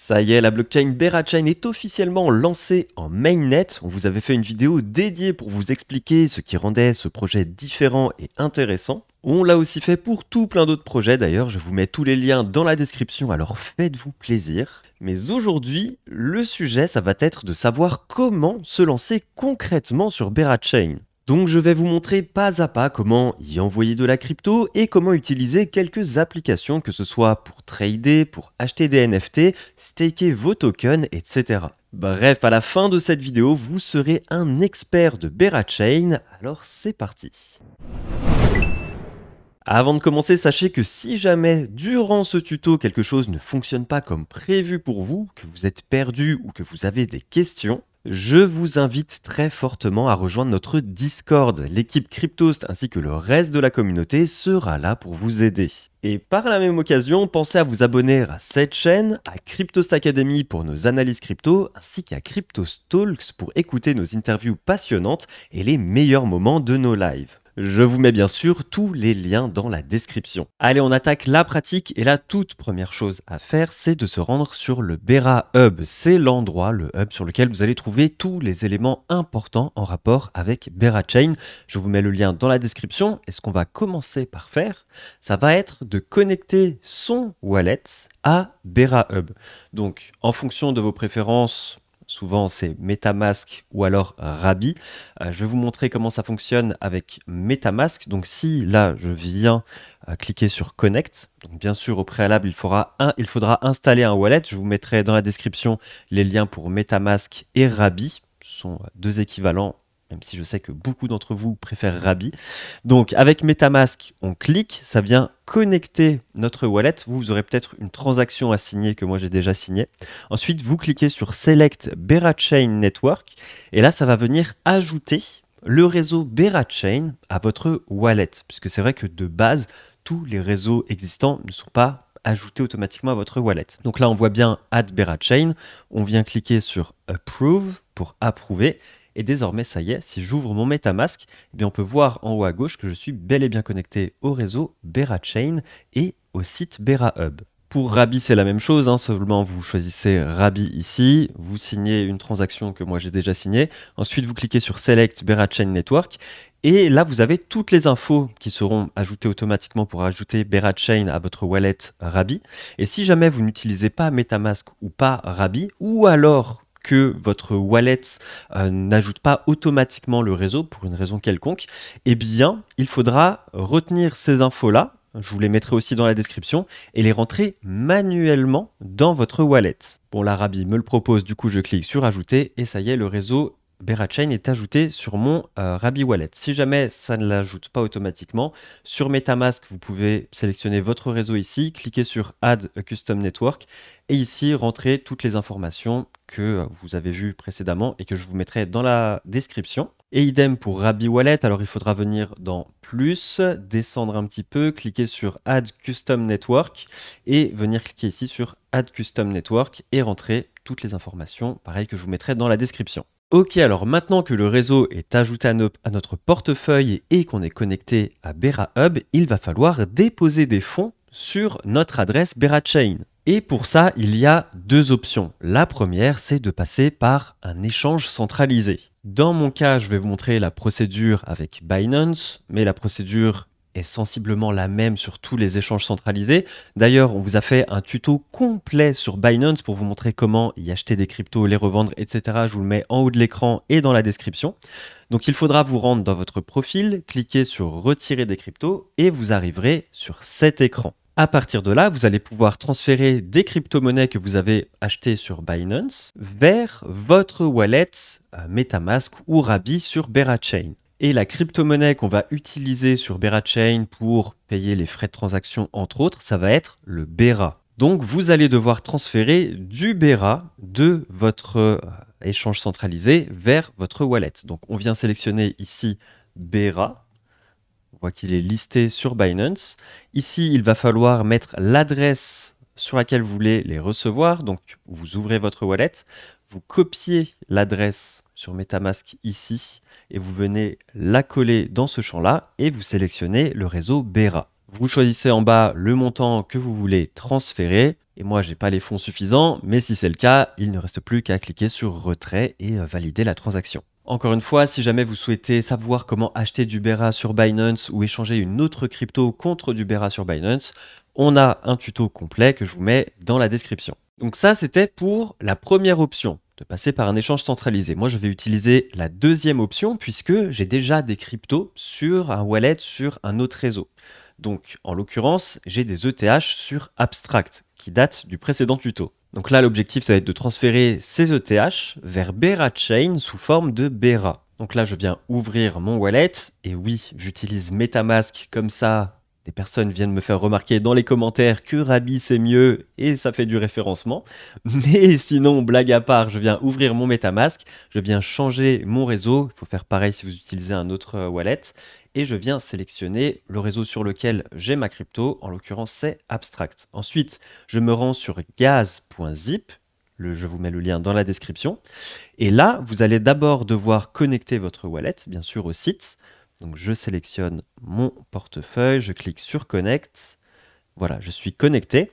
Ça y est, la blockchain Berachain est officiellement lancée en mainnet. On vous avait fait une vidéo dédiée pour vous expliquer ce qui rendait ce projet différent et intéressant. On l'a aussi fait pour tout plein d'autres projets d'ailleurs, je vous mets tous les liens dans la description, alors faites-vous plaisir. Mais aujourd'hui, le sujet, ça va être de savoir comment se lancer concrètement sur Berachain. Donc je vais vous montrer pas à pas comment y envoyer de la crypto et comment utiliser quelques applications, que ce soit pour trader, pour acheter des NFT, staker vos tokens, etc. Bref, à la fin de cette vidéo, vous serez un expert de Berachain, alors c'est parti. Avant de commencer, sachez que si jamais, durant ce tuto, quelque chose ne fonctionne pas comme prévu pour vous, que vous êtes perdu ou que vous avez des questions, je vous invite très fortement à rejoindre notre Discord. L'équipe Cryptost ainsi que le reste de la communauté sera là pour vous aider. Et par la même occasion, pensez à vous abonner à cette chaîne, à Cryptost Academy pour nos analyses crypto, ainsi qu'à Cryptost Talks pour écouter nos interviews passionnantes et les meilleurs moments de nos lives. Je vous mets bien sûr tous les liens dans la description. Allez, on attaque la pratique et la toute première chose à faire, c'est de se rendre sur le Bera Hub. C'est l'endroit, le hub sur lequel vous allez trouver tous les éléments importants en rapport avec Berachain. Je vous mets le lien dans la description et ce qu'on va commencer par faire, ça va être de connecter son wallet à Bera Hub. Donc, en fonction de vos préférences, souvent c'est MetaMask ou alors Rabby. Je vais vous montrer comment ça fonctionne avec MetaMask. Donc si là je viens cliquer sur Connect, donc bien sûr au préalable il faudra installer un wallet. Je vous mettrai dans la description les liens pour MetaMask et Rabby. Ce sont deux équivalents, même si je sais que beaucoup d'entre vous préfèrent Rabby. Donc avec MetaMask, on clique, ça vient connecter notre wallet. Vous aurez peut-être une transaction à signer que moi j'ai déjà signée. Ensuite, vous cliquez sur Select Berachain Network et là, ça va venir ajouter le réseau Berachain à votre wallet, puisque c'est vrai que de base, tous les réseaux existants ne sont pas ajoutés automatiquement à votre wallet. Donc là, on voit bien Add Berachain. On vient cliquer sur Approve pour approuver. Et désormais, ça y est, si j'ouvre mon MetaMask, eh bien on peut voir en haut à gauche que je suis bel et bien connecté au réseau Berachain et au site BeraHub. Pour Rabby, c'est la même chose, hein, seulement vous choisissez Rabby ici, vous signez une transaction que moi j'ai déjà signée, ensuite vous cliquez sur Select Berachain Network, et là vous avez toutes les infos qui seront ajoutées automatiquement pour ajouter Berachain à votre wallet Rabby. Et si jamais vous n'utilisez pas MetaMask ou pas Rabby, ou alors que votre wallet n'ajoute pas automatiquement le réseau pour une raison quelconque, eh bien, il faudra retenir ces infos-là, je vous les mettrai aussi dans la description, et les rentrer manuellement dans votre wallet. Bon, la Rabby me le propose, du coup je clique sur Ajouter, et ça y est, le réseau Berachain est ajouté sur mon Rabby Wallet. Si jamais ça ne l'ajoute pas automatiquement, sur MetaMask, vous pouvez sélectionner votre réseau ici, cliquer sur Add a Custom Network et ici rentrer toutes les informations que vous avez vues précédemment et que je vous mettrai dans la description. Et idem pour Rabby Wallet, alors il faudra venir dans Plus, descendre un petit peu, cliquer sur Add Custom Network et venir cliquer ici sur Add Custom Network et rentrer toutes les informations, pareil que je vous mettrai dans la description. Ok, alors maintenant que le réseau est ajouté à notre portefeuille et qu'on est connecté à BeraHub, il va falloir déposer des fonds sur notre adresse Berachain. Et pour ça, il y a deux options. La première, c'est de passer par un échange centralisé. Dans mon cas, je vais vous montrer la procédure avec Binance, mais la procédure est sensiblement la même sur tous les échanges centralisés. D'ailleurs, on vous a fait un tuto complet sur Binance pour vous montrer comment y acheter des cryptos, les revendre, etc. Je vous le mets en haut de l'écran et dans la description. Donc, il faudra vous rendre dans votre profil, cliquer sur Retirer des cryptos et vous arriverez sur cet écran. À partir de là, vous allez pouvoir transférer des crypto-monnaies que vous avez achetées sur Binance vers votre wallet MetaMask ou Rabby sur Berachain. Et la crypto-monnaie qu'on va utiliser sur Berachain pour payer les frais de transaction, entre autres, ça va être le Bera. Donc, vous allez devoir transférer du Bera de votre échange centralisé vers votre wallet. Donc, on vient sélectionner ici Bera. On voit qu'il est listé sur Binance. Ici, il va falloir mettre l'adresse sur laquelle vous voulez les recevoir. Donc, vous ouvrez votre wallet, vous copiez l'adresse sur MetaMask ici et vous venez la coller dans ce champ-là et vous sélectionnez le réseau Bera. Vous choisissez en bas le montant que vous voulez transférer Et moi, j'ai pas les fonds suffisants, mais si c'est le cas, il ne reste plus qu'à cliquer sur retrait et valider la transaction. Encore une fois, si jamais vous souhaitez savoir comment acheter du BERA sur Binance ou échanger une autre crypto contre du BERA sur Binance, on a un tuto complet que je vous mets dans la description. Donc ça, c'était pour la première option, de passer par un échange centralisé. Moi, je vais utiliser la deuxième option puisque j'ai déjà des cryptos sur un wallet sur un autre réseau. Donc, en l'occurrence, j'ai des ETH sur Abstract qui datent du précédent tuto. Donc là, l'objectif, ça va être de transférer ces ETH vers Bera Chain sous forme de BERA. Donc là, je viens ouvrir mon wallet et oui, j'utilise MetaMask comme ça. Des personnes viennent me faire remarquer dans les commentaires que Rabi c'est mieux et ça fait du référencement. Mais sinon, blague à part, je viens ouvrir mon MetaMask, je viens changer mon réseau. Il faut faire pareil si vous utilisez un autre wallet. Et je viens sélectionner le réseau sur lequel j'ai ma crypto. En l'occurrence, c'est Abstract. Ensuite, je me rends sur gaz.zip. Je vous mets le lien dans la description. Et là, vous allez d'abord devoir connecter votre wallet, bien sûr, au site. Donc, je sélectionne mon portefeuille, je clique sur Connect. Voilà, je suis connecté.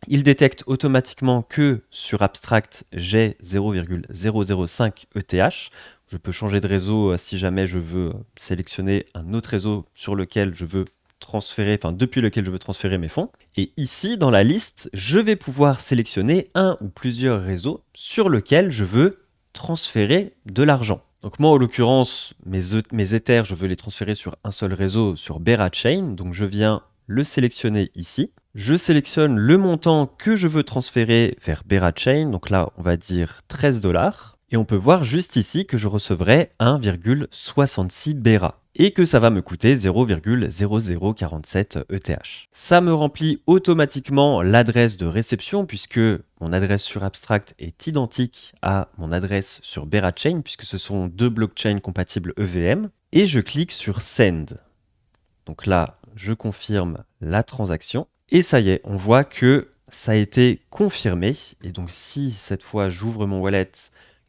Il détecte automatiquement que sur Abstract, j'ai 0,005 ETH. Je peux changer de réseau si jamais je veux sélectionner un autre réseau sur lequel je veux transférer, enfin depuis lequel je veux transférer mes fonds. Et ici, dans la liste, je vais pouvoir sélectionner un ou plusieurs réseaux sur lesquels je veux transférer de l'argent. Donc moi, en l'occurrence, mes Ethers, je veux les transférer sur un seul réseau, sur Bera Chain. Donc je viens le sélectionner ici. Je sélectionne le montant que je veux transférer vers Bera Chain. Donc là, on va dire 13 $. Et on peut voir juste ici que je recevrai 1,66 Bera et que ça va me coûter 0,0047 ETH. Ça me remplit automatiquement l'adresse de réception puisque mon adresse sur Abstract est identique à mon adresse sur Bera Chain puisque ce sont deux blockchains compatibles EVM. Et je clique sur Send. Donc là, je confirme la transaction. Et ça y est, on voit que ça a été confirmé. Et donc si cette fois j'ouvre mon wallet,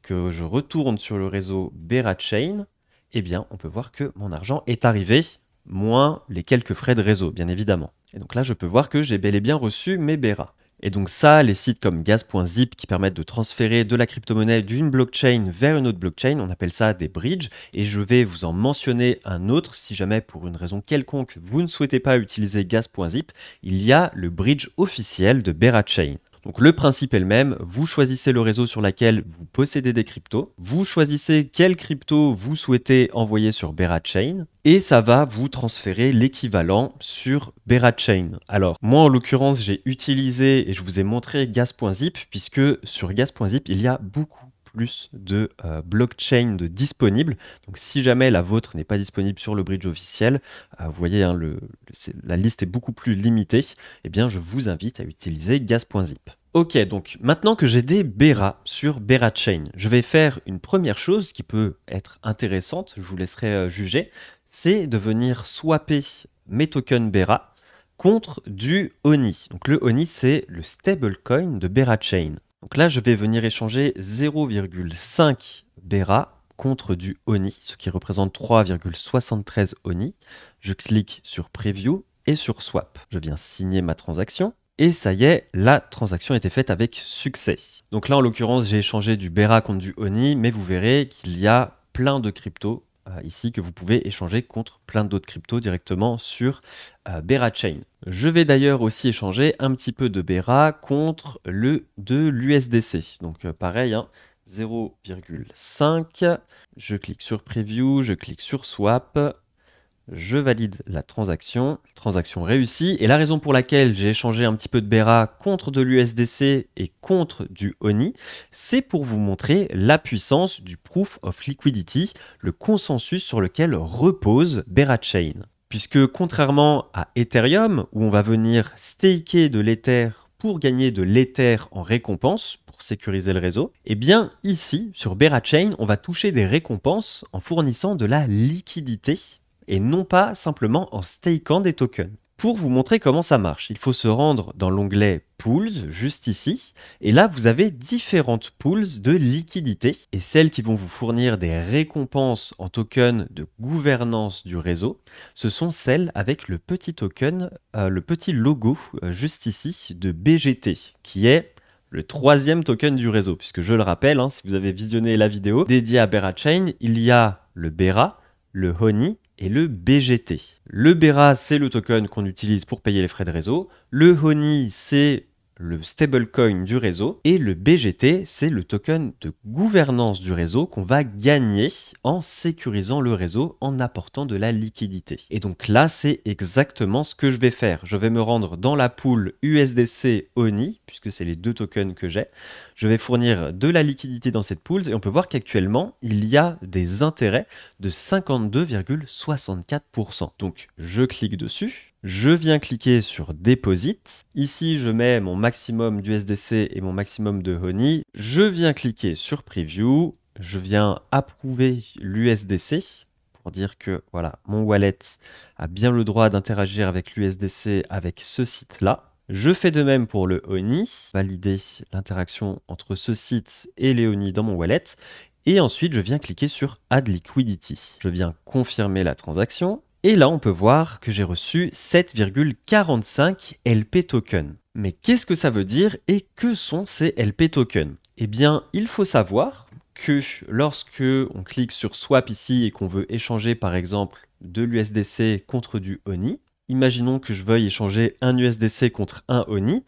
que je retourne sur le réseau Bera Chain, eh bien, on peut voir que mon argent est arrivé, moins les quelques frais de réseau, bien évidemment. Et donc là, je peux voir que j'ai bel et bien reçu mes Bera. Et donc ça, les sites comme gaz.zip qui permettent de transférer de la crypto-monnaie d'une blockchain vers une autre blockchain, on appelle ça des bridges. Et je vais vous en mentionner un autre si jamais pour une raison quelconque vous ne souhaitez pas utiliser gaz.zip, il y a le bridge officiel de Bera Chain. Donc le principe est le même, vous choisissez le réseau sur lequel vous possédez des cryptos, vous choisissez quelle crypto vous souhaitez envoyer sur Bera Chain et ça va vous transférer l'équivalent sur Bera Chain. Alors moi en l'occurrence j'ai utilisé et je vous ai montré Gas.zip puisque sur Gas.zip il y a beaucoup plus de blockchain de disponibles. Donc si jamais la vôtre n'est pas disponible sur le bridge officiel, vous voyez, hein, la liste est beaucoup plus limitée, eh bien je vous invite à utiliser Gas.zip. Ok, donc maintenant que j'ai des Bera sur Bera Chain, je vais faire une première chose qui peut être intéressante, je vous laisserai juger, c'est de venir swapper mes tokens Bera contre du ONI. Donc le ONI, c'est le stablecoin de Bera Chain. Donc là, je vais venir échanger 0,5 Bera contre du ONI, ce qui représente 3,73 ONI. Je clique sur Preview et sur Swap. Je viens signer ma transaction. Et ça y est, la transaction a été faite avec succès. Donc là, en l'occurrence, j'ai échangé du Bera contre du ONI, mais vous verrez qu'il y a plein de cryptos ici que vous pouvez échanger contre plein d'autres cryptos directement sur Bera Chain. Je vais d'ailleurs aussi échanger un petit peu de Bera contre de l'USDC. Donc pareil, hein, 0,5. Je clique sur Preview, je clique sur Swap. Je valide la transaction réussie. Et la raison pour laquelle j'ai échangé un petit peu de Bera contre de l'USDC et contre du ONI, c'est pour vous montrer la puissance du Proof of Liquidity, le consensus sur lequel repose Bera Chain. Puisque contrairement à Ethereum, où on va venir staker de l'Ether pour gagner de l'Ether en récompense, pour sécuriser le réseau, eh bien ici, sur Bera Chain, on va toucher des récompenses en fournissant de la liquidité et non pas simplement en stakant des tokens. Pour vous montrer comment ça marche, il faut se rendre dans l'onglet Pools, juste ici, et là vous avez différentes pools de liquidités, et celles qui vont vous fournir des récompenses en token de gouvernance du réseau, ce sont celles avec le petit token, le petit logo juste ici de BGT, qui est le troisième token du réseau, puisque je le rappelle, si vous avez visionné la vidéo dédiée à Bera Chain, il y a le Bera, le Honey et le BGT. Le Bera, c'est le token qu'on utilise pour payer les frais de réseau. Le Honey, c'est le stablecoin du réseau. Et le BGT, c'est le token de gouvernance du réseau qu'on va gagner en sécurisant le réseau, en apportant de la liquidité. Et donc là, c'est exactement ce que je vais faire. Je vais me rendre dans la pool USDC Honey, puisque c'est les deux tokens que j'ai. Je vais fournir de la liquidité dans cette pool et on peut voir qu'actuellement, il y a des intérêts de 52,64%. Donc, je clique dessus. Je viens cliquer sur Deposit. Ici, je mets mon maximum d'USDC et mon maximum de Honey. Je viens cliquer sur Preview. Je viens approuver l'USDC pour dire que voilà, mon wallet a bien le droit d'interagir avec l'USDC avec ce site-là. Je fais de même pour le Honey, valider l'interaction entre ce site et les Honey dans mon wallet. Et ensuite, je viens cliquer sur Add Liquidity. Je viens confirmer la transaction. Et là, on peut voir que j'ai reçu 7,45 LP tokens. Mais qu'est-ce que ça veut dire et que sont ces LP tokens? Eh bien, il faut savoir que lorsque on clique sur Swap ici et qu'on veut échanger par exemple de l'USDC contre du Honey, imaginons que je veuille échanger un USDC contre un Honey,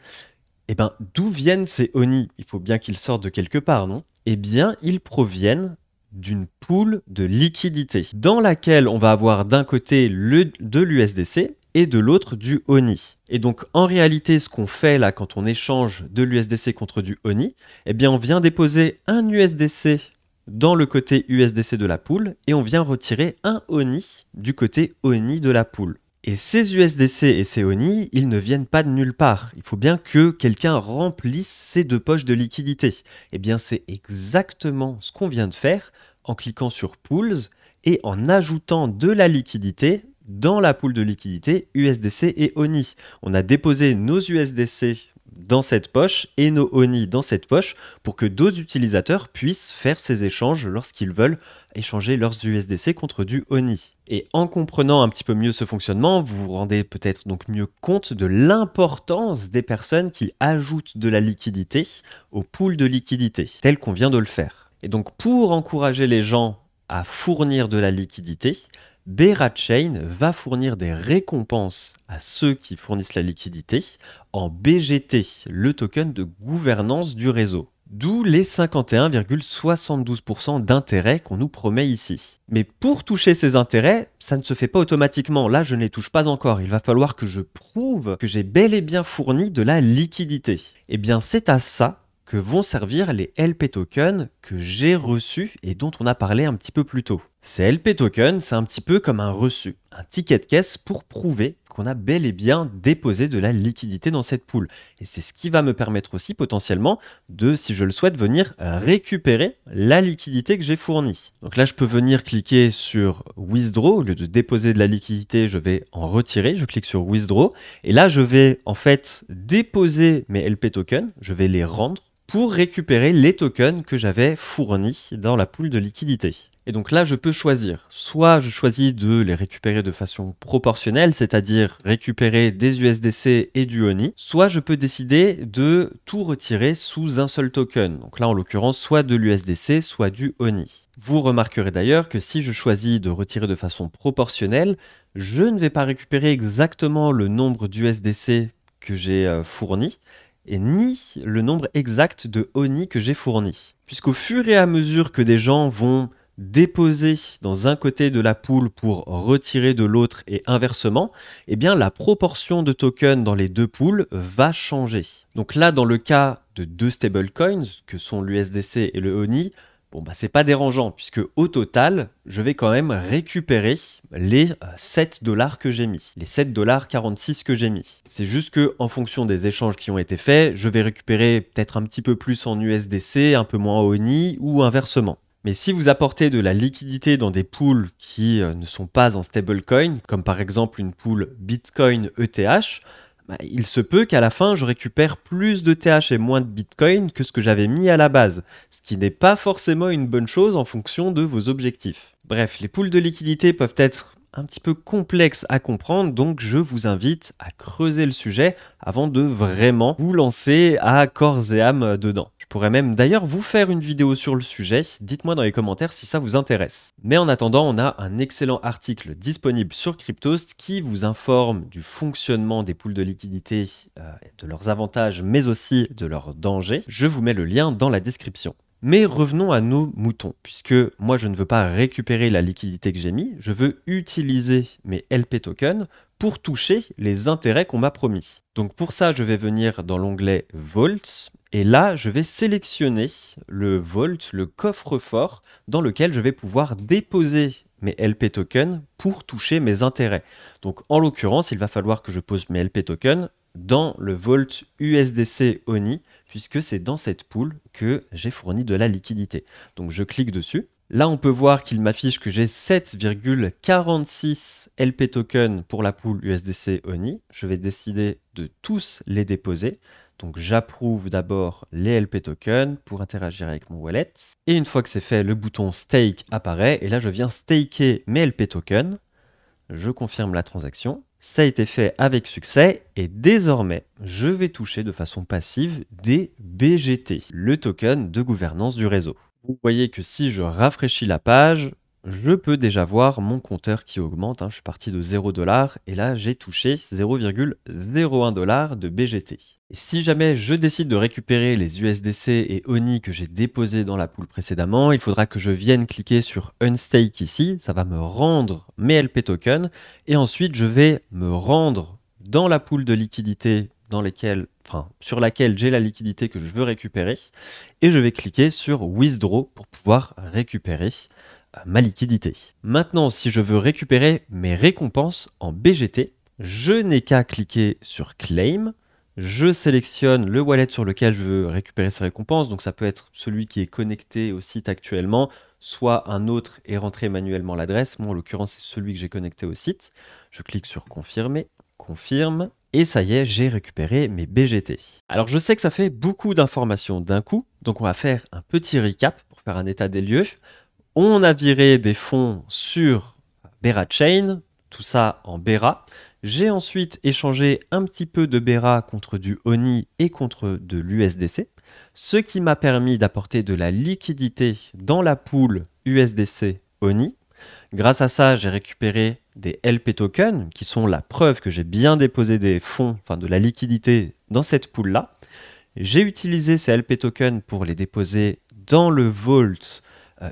eh bien, d'où viennent ces Honey? Il faut bien qu'ils sortent de quelque part, non? Eh bien, ils proviennent d'une pool de liquidité dans laquelle on va avoir d'un côté de l'USDC et de l'autre du Honey. Et donc en réalité, ce qu'on fait là quand on échange de l'USDC contre du Honey, eh bien on vient déposer un USDC dans le côté USDC de la pool et on vient retirer un Honey du côté Honey de la pool. Et ces USDC et ces Honey, ils ne viennent pas de nulle part. Il faut bien que quelqu'un remplisse ces deux poches de liquidité. Eh bien, c'est exactement ce qu'on vient de faire en cliquant sur Pools et en ajoutant de la liquidité dans la pool de liquidité USDC et Honey. On a déposé nos USDC dans cette poche et nos Honey dans cette poche pour que d'autres utilisateurs puissent faire ces échanges lorsqu'ils veulent échanger leurs USDC contre du Honey. Et en comprenant un petit peu mieux ce fonctionnement, vous vous rendez peut-être donc mieux compte de l'importance des personnes qui ajoutent de la liquidité au pool de liquidité, tel qu'on vient de le faire. Et donc pour encourager les gens à fournir de la liquidité, Bera Chain va fournir des récompenses à ceux qui fournissent la liquidité en BGT, le token de gouvernance du réseau. D'où les 51,72% d'intérêts qu'on nous promet ici. Mais pour toucher ces intérêts, ça ne se fait pas automatiquement. Là, je ne les touche pas encore. Il va falloir que je prouve que j'ai bel et bien fourni de la liquidité. Eh bien, c'est à ça que vont servir les LP tokens que j'ai reçus et dont on a parlé un petit peu plus tôt. Ces LP tokens, c'est un petit peu comme un reçu, un ticket de caisse pour prouver qu'on a bel et bien déposé de la liquidité dans cette pool. Et c'est ce qui va me permettre aussi potentiellement de, si je le souhaite, venir récupérer la liquidité que j'ai fournie. Donc là, je peux venir cliquer sur Withdraw. Au lieu de déposer de la liquidité, je vais en retirer. Je clique sur Withdraw. Et là, je vais en fait déposer mes LP tokens. Je vais les rendre pour récupérer les tokens que j'avais fournis dans la pool de liquidité. Et donc là, je peux choisir. Soit je choisis de les récupérer de façon proportionnelle, c'est-à-dire récupérer des USDC et du Honey, soit je peux décider de tout retirer sous un seul token. Donc là, en l'occurrence, soit de l'USDC, soit du Honey. Vous remarquerez d'ailleurs que si je choisis de retirer de façon proportionnelle, je ne vais pas récupérer exactement le nombre d'USDC que j'ai fourni, et ni le nombre exact de Honey que j'ai fourni. Puisqu'au fur et à mesure que des gens vont déposer dans un côté de la pool pour retirer de l'autre et inversement, eh bien la proportion de tokens dans les deux pools va changer. Donc là, dans le cas de deux stablecoins, que sont l'USDC et le Honey, c'est pas dérangeant puisque au total, je vais quand même récupérer les 7 $ que j'ai mis, les 7,46 $ que j'ai mis. C'est juste que en fonction des échanges qui ont été faits, je vais récupérer peut-être un petit peu plus en USDC, un peu moins en Honey ou inversement. Mais si vous apportez de la liquidité dans des pools qui ne sont pas en stablecoin, comme par exemple une pool Bitcoin ETH, il se peut qu'à la fin, je récupère plus de TH et moins de Bitcoin que ce que j'avais mis à la base, ce qui n'est pas forcément une bonne chose en fonction de vos objectifs. Bref, les pools de liquidité peuvent être un petit peu complexes à comprendre, donc je vous invite à creuser le sujet avant de vraiment vous lancer à corps et âme dedans. Je pourrais même d'ailleurs vous faire une vidéo sur le sujet, dites-moi dans les commentaires si ça vous intéresse. Mais en attendant, on a un excellent article disponible sur Cryptost qui vous informe du fonctionnement des pools de liquidité, de leurs avantages mais aussi de leurs dangers. Je vous mets le lien dans la description. Mais revenons à nos moutons, puisque moi je ne veux pas récupérer la liquidité que j'ai mis, je veux utiliser mes LP tokens pour toucher les intérêts qu'on m'a promis. Donc pour ça, je vais venir dans l'onglet Vault, et là, je vais sélectionner le Vault, le coffre-fort, dans lequel je vais pouvoir déposer mes LP tokens pour toucher mes intérêts. Donc en l'occurrence, il va falloir que je pose mes LP tokens dans le Vault USDC ONI, puisque c'est dans cette pool que j'ai fourni de la liquidité. Donc je clique dessus. Là, on peut voir qu'il m'affiche que j'ai 7,46 LP tokens pour la pool USDC ONI. Je vais décider de tous les déposer. Donc j'approuve d'abord les LP tokens pour interagir avec mon wallet. Et une fois que c'est fait, le bouton Stake apparaît. Et là, je viens staker mes LP tokens. Je confirme la transaction. Ça a été fait avec succès et désormais, je vais toucher de façon passive des BGT, le token de gouvernance du réseau. Vous voyez que si je rafraîchis la page, je peux déjà voir mon compteur qui augmente. Je suis parti de 0$ et là, j'ai touché 0,01$ de BGT. Et si jamais je décide de récupérer les USDC et ONI que j'ai déposés dans la pool précédemment, il faudra que je vienne cliquer sur Unstake ici. Ça va me rendre mes LP tokens et ensuite, je vais me rendre dans la pool de liquidité sur laquelle j'ai la liquidité que je veux récupérer et je vais cliquer sur Withdraw pour pouvoir récupérer ma liquidité. Maintenant, si je veux récupérer mes récompenses en BGT, je n'ai qu'à cliquer sur Claim. Je sélectionne le wallet sur lequel je veux récupérer ces récompenses. Donc ça peut être celui qui est connecté au site actuellement, soit un autre et rentrer manuellement l'adresse. Moi, en l'occurrence, c'est celui que j'ai connecté au site. Je clique sur Confirmer, confirme. Et ça y est, j'ai récupéré mes BGT. Alors je sais que ça fait beaucoup d'informations d'un coup. Donc on va faire un petit recap pour faire un état des lieux. On a viré des fonds sur Bera Chain, tout ça en Bera. J'ai ensuite échangé un petit peu de Bera contre du ONI et contre de l'USDC, ce qui m'a permis d'apporter de la liquidité dans la pool USDC ONI. Grâce à ça, j'ai récupéré des LP tokens, qui sont la preuve que j'ai bien déposé des fonds, enfin de la liquidité dans cette pool-là. J'ai utilisé ces LP tokens pour les déposer dans le Vault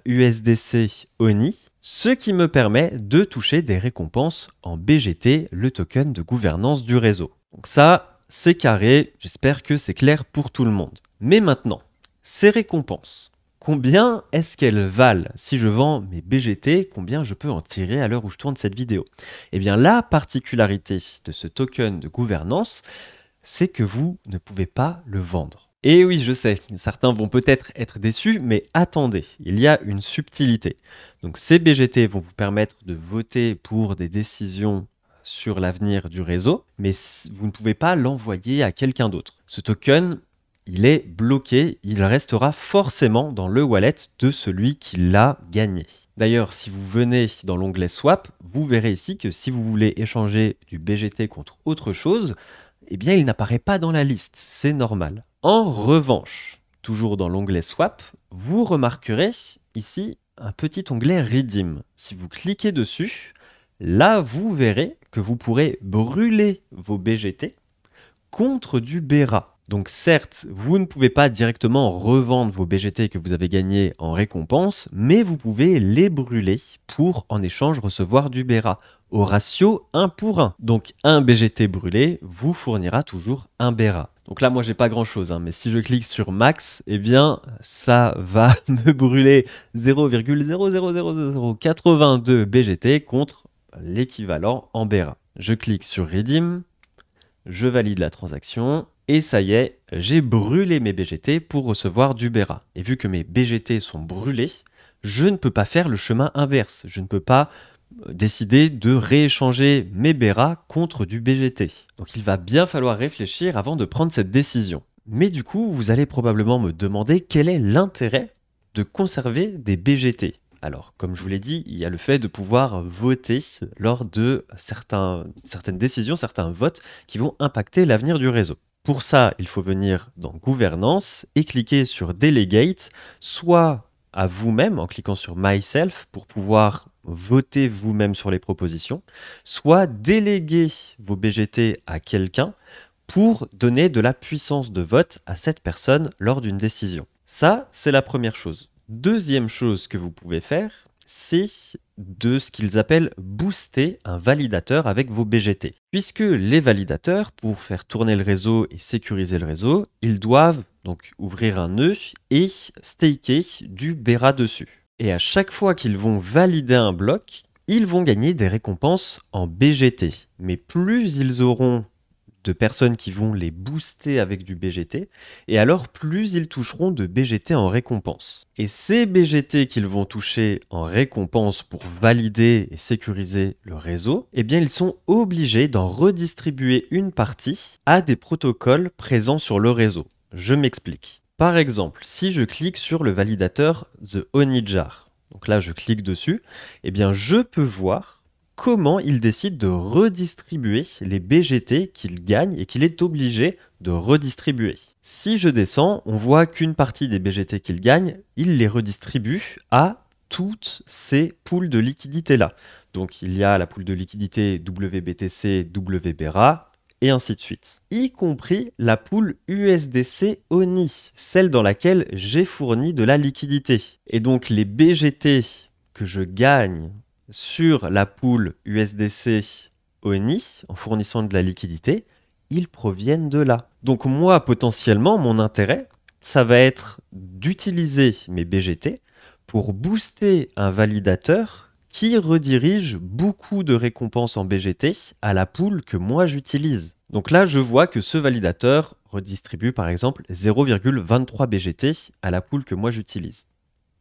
USDC ONI, ce qui me permet de toucher des récompenses en BGT, le token de gouvernance du réseau. Donc ça, c'est carré, j'espère que c'est clair pour tout le monde. Mais maintenant, ces récompenses, combien est-ce qu'elles valent? Si je vends mes BGT, combien je peux en tirer à l'heure où je tourne cette vidéo? Eh bien, la particularité de ce token de gouvernance, c'est que vous ne pouvez pas le vendre. Et oui, je sais, certains vont peut-être être déçus, mais attendez, il y a une subtilité. Donc ces BGT vont vous permettre de voter pour des décisions sur l'avenir du réseau, mais vous ne pouvez pas l'envoyer à quelqu'un d'autre. Ce token, il est bloqué, il restera forcément dans le wallet de celui qui l'a gagné. D'ailleurs, si vous venez dans l'onglet Swap, vous verrez ici que si vous voulez échanger du BGT contre autre chose, eh bien, il n'apparaît pas dans la liste, c'est normal. En revanche, toujours dans l'onglet Swap, vous remarquerez ici un petit onglet Redeem. Si vous cliquez dessus, là, vous verrez que vous pourrez brûler vos BGT contre du Bera. Donc certes, vous ne pouvez pas directement revendre vos BGT que vous avez gagnés en récompense, mais vous pouvez les brûler pour en échange recevoir du Bera, au ratio 1 pour 1. Donc un BGT brûlé vous fournira toujours un Bera. Donc là, moi, j'ai pas grand-chose, mais si je clique sur Max, eh bien, ça va me brûler 0,00082 BGT contre l'équivalent en Bera. Je clique sur Redeem, je valide la transaction. Et ça y est, j'ai brûlé mes BGT pour recevoir du Bera. Et vu que mes BGT sont brûlés, je ne peux pas faire le chemin inverse. Je ne peux pas décider de rééchanger mes BERA contre du BGT. Donc il va bien falloir réfléchir avant de prendre cette décision. Mais du coup, vous allez probablement me demander quel est l'intérêt de conserver des BGT. Alors, comme je vous l'ai dit, il y a le fait de pouvoir voter lors de certaines décisions, certains votes qui vont impacter l'avenir du réseau. Pour ça, il faut venir dans Gouvernance et cliquer sur Delegate, soit à vous-même en cliquant sur Myself pour pouvoir voter vous-même sur les propositions, soit déléguer vos BGT à quelqu'un pour donner de la puissance de vote à cette personne lors d'une décision. Ça, c'est la première chose. Deuxième chose que vous pouvez faire, c'est de ce qu'ils appellent booster un validateur avec vos BGT. Puisque les validateurs, pour faire tourner le réseau et sécuriser le réseau, ils doivent donc ouvrir un nœud et staker du BERA dessus. Et à chaque fois qu'ils vont valider un bloc, ils vont gagner des récompenses en BGT. Mais plus ils auront de personnes qui vont les booster avec du BGT, et alors plus ils toucheront de BGT en récompense. Et ces BGT qu'ils vont toucher en récompense pour valider et sécuriser le réseau, eh bien ils sont obligés d'en redistribuer une partie à des protocoles présents sur le réseau. Je m'explique. Par exemple, si je clique sur le validateur The Honeyjar, donc là je clique dessus, eh bien je peux voir comment il décide de redistribuer les BGT qu'il gagne et qu'il est obligé de redistribuer. Si je descends, on voit qu'une partie des BGT qu'il gagne, il les redistribue à toutes ces poules de liquidité-là. Donc il y a la poule de liquidité WBTC, WBERA, et ainsi de suite. Y compris la poule USDC ONI, celle dans laquelle j'ai fourni de la liquidité. Et donc les BGT que je gagne sur la pool USDC ONI, en fournissant de la liquidité, ils proviennent de là. Donc moi, potentiellement, mon intérêt, ça va être d'utiliser mes BGT pour booster un validateur qui redirige beaucoup de récompenses en BGT à la pool que moi j'utilise. Donc là, je vois que ce validateur redistribue par exemple 0,23 BGT à la pool que moi j'utilise.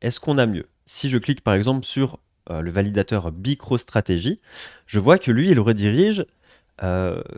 Est-ce qu'on a mieux? Si je clique par exemple sur le validateur MicroStrategy, je vois que lui, il redirige,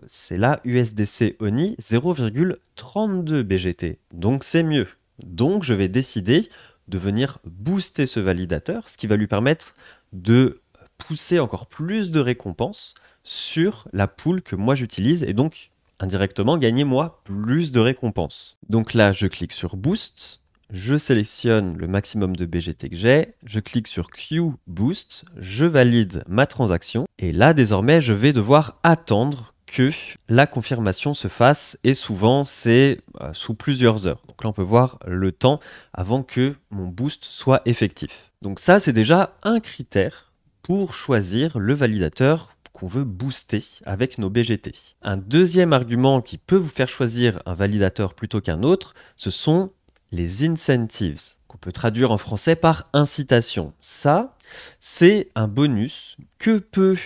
c'est là USDC ONI 0,32 BGT. Donc c'est mieux. Donc je vais décider de venir booster ce validateur, ce qui va lui permettre de pousser encore plus de récompenses sur la pool que moi j'utilise et donc indirectement gagner moi plus de récompenses. Donc là, je clique sur Boost. Je sélectionne le maximum de BGT que j'ai, je clique sur Q Boost, je valide ma transaction et là désormais je vais devoir attendre que la confirmation se fasse et souvent c'est sous plusieurs heures. Donc là on peut voir le temps avant que mon boost soit effectif. Donc ça c'est déjà un critère pour choisir le validateur qu'on veut booster avec nos BGT. Un deuxième argument qui peut vous faire choisir un validateur plutôt qu'un autre, ce sont les incentives, qu'on peut traduire en français par incitation. Ça, c'est un bonus que peut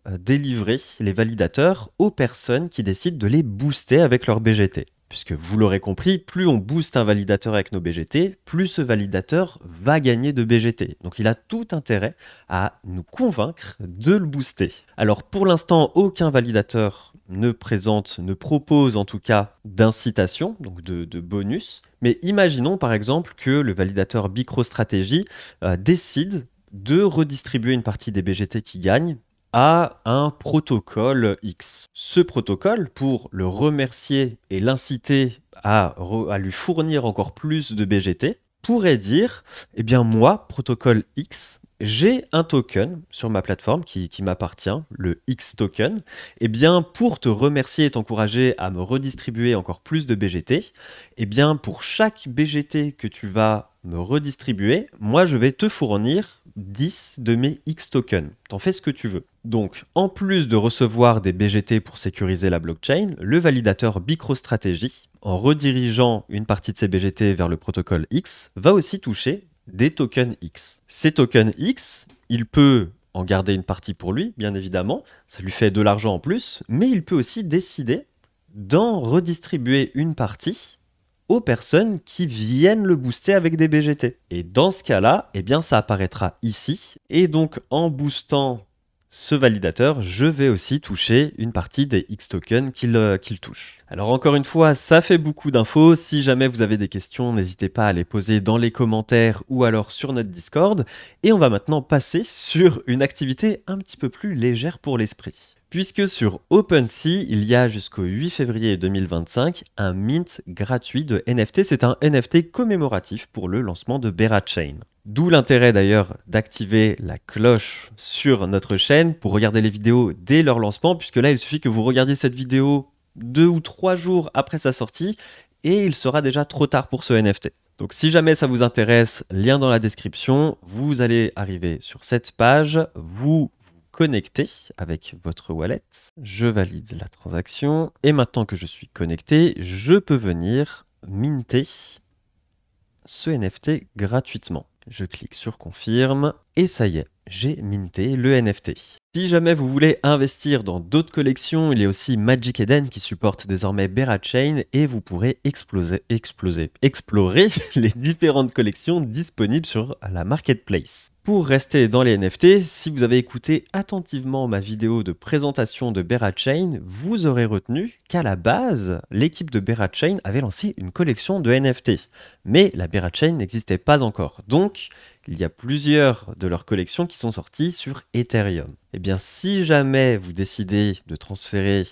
délivrer les validateurs aux personnes qui décident de les booster avec leur BGT. Puisque vous l'aurez compris, plus on booste un validateur avec nos BGT, plus ce validateur va gagner de BGT. Donc il a tout intérêt à nous convaincre de le booster. Alors pour l'instant, aucun validateur ne propose en tout cas d'incitation, donc de bonus. Mais imaginons par exemple que le validateur MicroStrategy décide de redistribuer une partie des BGT qu'il gagne à un protocole X. Ce protocole, pour le remercier et l'inciter à lui fournir encore plus de BGT, pourrait dire, eh bien moi, protocole X, j'ai un token sur ma plateforme qui m'appartient, le X token. Eh bien, pour te remercier et t'encourager à me redistribuer encore plus de BGT, eh bien, pour chaque BGT que tu vas me redistribuer, moi, je vais te fournir 10 de mes X tokens. T'en fais ce que tu veux. Donc, en plus de recevoir des BGT pour sécuriser la blockchain, le validateur MicroStrategy, en redirigeant une partie de ses BGT vers le protocole X, va aussi toucher des tokens X. Ces tokens X, il peut en garder une partie pour lui, bien évidemment, ça lui fait de l'argent en plus, mais il peut aussi décider d'en redistribuer une partie aux personnes qui viennent le booster avec des BGT. Et dans ce cas-là, eh bien, ça apparaîtra ici. Et donc, en boostant ce validateur, je vais aussi toucher une partie des X tokens qu'il touche. Alors encore une fois, ça fait beaucoup d'infos. Si jamais vous avez des questions, n'hésitez pas à les poser dans les commentaires ou alors sur notre Discord. Et on va maintenant passer sur une activité un petit peu plus légère pour l'esprit. Puisque sur OpenSea, il y a jusqu'au 8 février 2025 un mint gratuit de NFT. C'est un NFT commémoratif pour le lancement de Berachain. D'où l'intérêt d'ailleurs d'activer la cloche sur notre chaîne pour regarder les vidéos dès leur lancement, puisque là il suffit que vous regardiez cette vidéo 2 ou 3 jours après sa sortie et il sera déjà trop tard pour ce NFT. Donc si jamais ça vous intéresse, lien dans la description, vous allez arriver sur cette page, vous connectez avec votre wallet, je valide la transaction et maintenant que je suis connecté, je peux venir minter ce NFT gratuitement. Je clique sur confirme et ça y est, j'ai minté le NFT. Si jamais vous voulez investir dans d'autres collections, il y a aussi Magic Eden qui supporte désormais Berachain et vous pourrez explorer les différentes collections disponibles sur la marketplace. Pour rester dans les NFT, si vous avez écouté attentivement ma vidéo de présentation de Berachain, vous aurez retenu qu'à la base, l'équipe de Berachain avait lancé une collection de NFT. Mais la Berachain n'existait pas encore. Donc, il y a plusieurs de leurs collections qui sont sorties sur Ethereum. Eh bien, si jamais vous décidez de transférer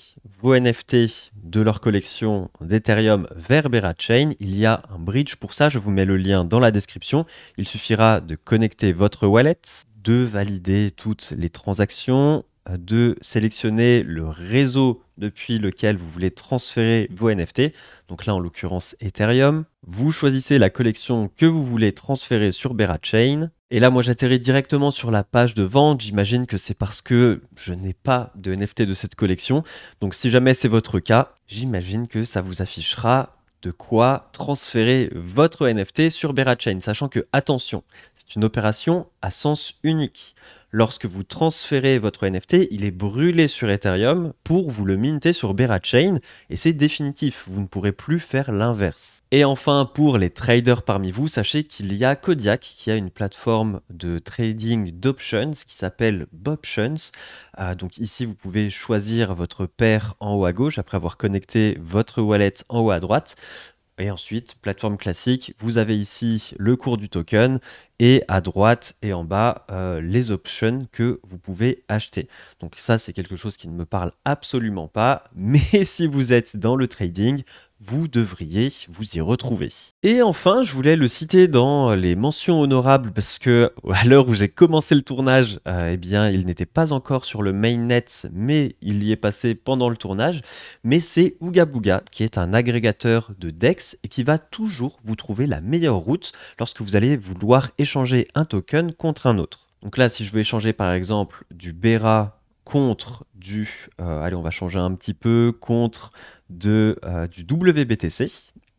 vos NFT de leur collection d'Ethereum vers Berachain, il y a un bridge pour ça, je vous mets le lien dans la description. Il suffira de connecter votre wallet, de valider toutes les transactions, de sélectionner le réseau depuis lequel vous voulez transférer vos NFT. Donc là, en l'occurrence, Ethereum. Vous choisissez la collection que vous voulez transférer sur Berachain. Et là, moi, j'atterris directement sur la page de vente. J'imagine que c'est parce que je n'ai pas de NFT de cette collection. Donc, si jamais c'est votre cas, j'imagine que ça vous affichera de quoi transférer votre NFT sur Berachain. Sachant que, attention, c'est une opération à sens unique. Lorsque vous transférez votre NFT, il est brûlé sur Ethereum pour vous le minter sur Berachain et c'est définitif, vous ne pourrez plus faire l'inverse. Et enfin, pour les traders parmi vous, sachez qu'il y a Kodiak qui a une plateforme de trading d'options qui s'appelle Boptions. Donc ici, vous pouvez choisir votre paire en haut à gauche après avoir connecté votre wallet en haut à droite. Et ensuite, plateforme classique, vous avez ici le cours du token et à droite et en bas, les options que vous pouvez acheter. Donc ça, c'est quelque chose qui ne me parle absolument pas, mais si vous êtes dans le trading, vous devriez vous y retrouver. Et enfin, je voulais le citer dans les mentions honorables parce que à l'heure où j'ai commencé le tournage, eh bien, il n'était pas encore sur le mainnet, mais il y est passé pendant le tournage. Mais c'est Ooga Booga qui est un agrégateur de DEX et qui va toujours vous trouver la meilleure route lorsque vous allez vouloir échanger un token contre un autre. Donc là, si je veux échanger par exemple du Bera contre du, allez, on va changer un petit peu, contre du WBTC,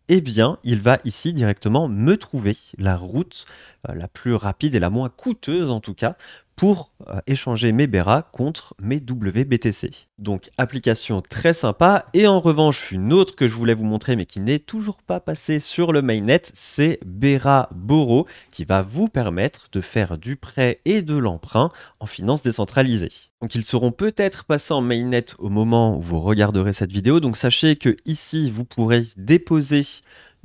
eh bien, il va ici directement me trouver la route la plus rapide et la moins coûteuse en tout cas pour échanger mes Bera contre mes WBTC. Donc application très sympa. Et en revanche, une autre que je voulais vous montrer mais qui n'est toujours pas passée sur le mainnet, c'est Bera Boro qui va vous permettre de faire du prêt et de l'emprunt en finance décentralisée. Donc ils seront peut-être passés en mainnet au moment où vous regarderez cette vidéo. Donc sachez que ici vous pourrez déposer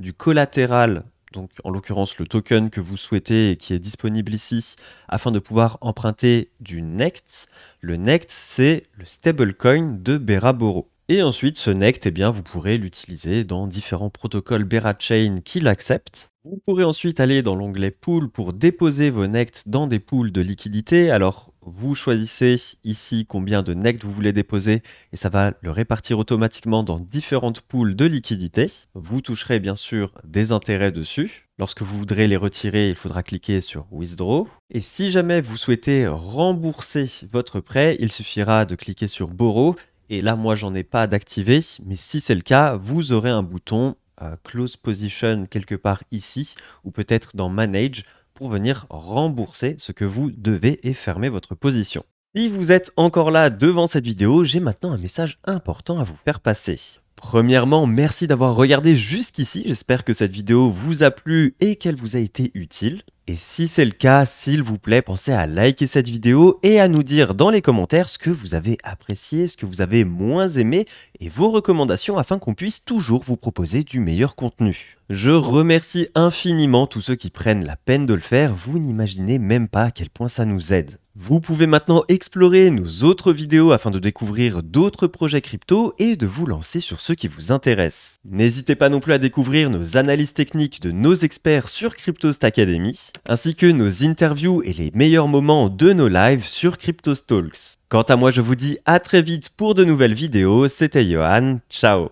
du collatéral, donc en l'occurrence le token que vous souhaitez et qui est disponible ici, afin de pouvoir emprunter du NECT. Le NECT, c'est le stablecoin de Bera Boro. Et ensuite, ce NECT, eh bien, vous pourrez l'utiliser dans différents protocoles Berachain qui l'acceptent. Vous pourrez ensuite aller dans l'onglet Pool pour déposer vos NECT dans des pools de liquidité. Alors, vous choisissez ici combien de NECT vous voulez déposer et ça va le répartir automatiquement dans différentes pools de liquidité. Vous toucherez bien sûr des intérêts dessus. Lorsque vous voudrez les retirer, il faudra cliquer sur Withdraw. Et si jamais vous souhaitez rembourser votre prêt, il suffira de cliquer sur Borrow. Et là, moi, j'en ai pas d'activé, mais si c'est le cas, vous aurez un bouton Close Position quelque part ici, ou peut-être dans Manage, pour venir rembourser ce que vous devez et fermer votre position. Si vous êtes encore là devant cette vidéo, j'ai maintenant un message important à vous faire passer. Premièrement, merci d'avoir regardé jusqu'ici, j'espère que cette vidéo vous a plu et qu'elle vous a été utile. Et si c'est le cas, s'il vous plaît, pensez à liker cette vidéo et à nous dire dans les commentaires ce que vous avez apprécié, ce que vous avez moins aimé et vos recommandations afin qu'on puisse toujours vous proposer du meilleur contenu. Je remercie infiniment tous ceux qui prennent la peine de le faire, vous n'imaginez même pas à quel point ça nous aide. Vous pouvez maintenant explorer nos autres vidéos afin de découvrir d'autres projets crypto et de vous lancer sur ceux qui vous intéressent. N'hésitez pas non plus à découvrir nos analyses techniques de nos experts sur CryptoSt Academy, ainsi que nos interviews et les meilleurs moments de nos lives sur CryptoStalks. Quant à moi, je vous dis à très vite pour de nouvelles vidéos, c'était Johan, ciao.